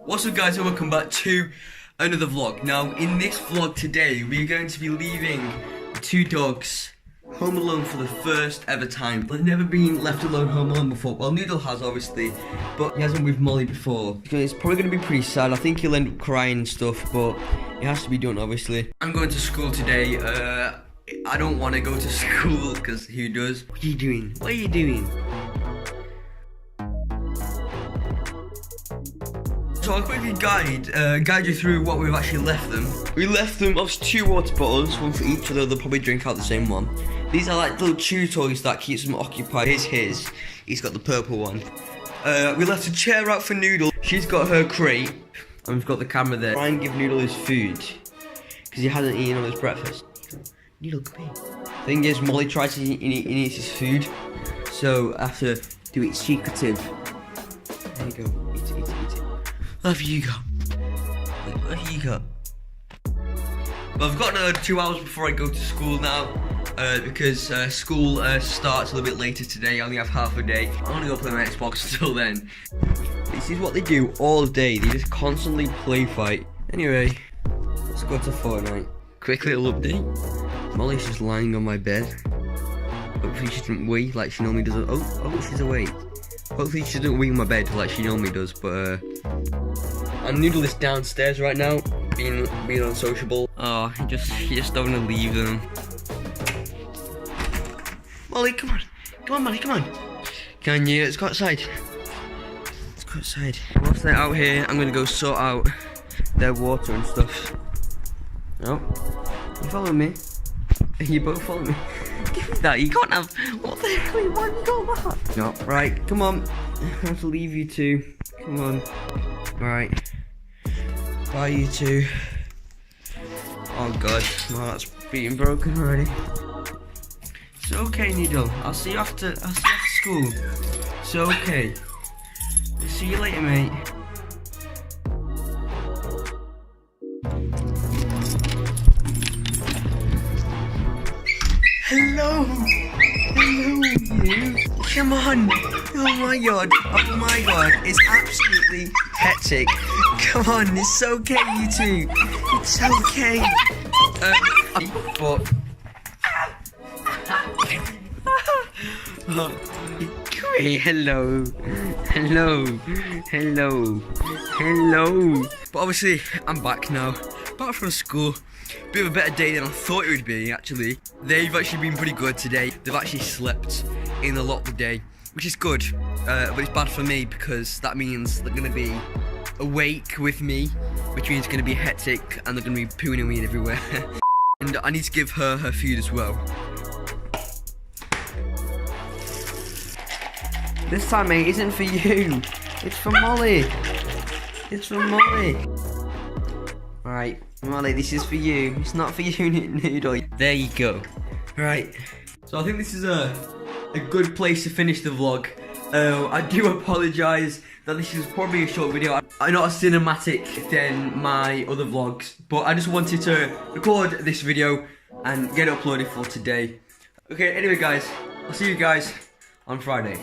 What's up guys, and welcome back to another vlog. Now in this vlog today we're going to be leaving the two dogs home alone for the first ever time. They've never been left alone home alone before. Well, Noodle has obviously, but he hasn't with Molly before. It's probably going to be pretty sad. I think he'll end up crying and stuff, but it has to be done obviously. I'm going to school today. I don't want to go to school because who does? What are you doing? What are you doing? So I'll quickly guide you through what we've actually left them. We left them obviously two water bottles, one for each, although they'll probably drink out the same one. These are like little chew toys that keeps them occupied. Here's his. He's got the purple one. We left a chair out for Noodle. She's got her crate. And we've got the camera there. Try and give Noodle his food, because he hasn't eaten all his breakfast. Noodle, come here. Thing is, Molly tries to eat his food, so I have to do it secretive. There you go. Eat it. What have you got? What have you got? But I've got another 2 hours before I go to school now, because school starts a little bit later today. I only have half a day. I'm gonna go play my Xbox until then. This is what they do all day. They just constantly play fight. Anyway, let's go to Fortnite. Quick little update. Molly's just lying on my bed. Hopefully she doesn't wee like she normally does. Oh, she's awake. Hopefully she doesn't wee on my bed like she normally does, but and Noodle is downstairs right now, being unsociable. Oh, he just don't want to leave them. Molly, come on, Molly, come on. Can you? Let's go outside. Let's go outside. Whilst they're out here, I'm gonna go sort out their water and stuff. Oh, you follow me? You both follow me. Give me that. You can't have. What the hell? Why have you got that? No. Right. Come on. I have to leave you two. Come on. Right. Bye, you two. Oh God, my heart's being broken already. It's okay, Noodle. I'll see you after school. It's okay. See you later, mate. Hello, you. Come on. Oh my god, it's absolutely hectic. Come on, it's okay, you two. It's okay. But come here. Hello. But obviously, I'm back now. Back from school. Bit of a better day than I thought it would be, actually. They've actually been pretty good today. They've actually slept in a lot of the day, which is good. But it's bad for me because that means they're going to be awake with me, which means it's going to be hectic and they're going to be pooing and weeing everywhere. And I need to give her food as well. This time, mate, isn't for you. It's for Molly. It's for Molly. Right, Molly, this is for you. It's not for you, Noodle. There you go. Right. So I think this is a good place to finish the vlog. I do apologise that this is probably a short video. I'm not as cinematic than my other vlogs, but I just wanted to record this video and get it uploaded for today. Okay, anyway guys, I'll see you guys on Friday.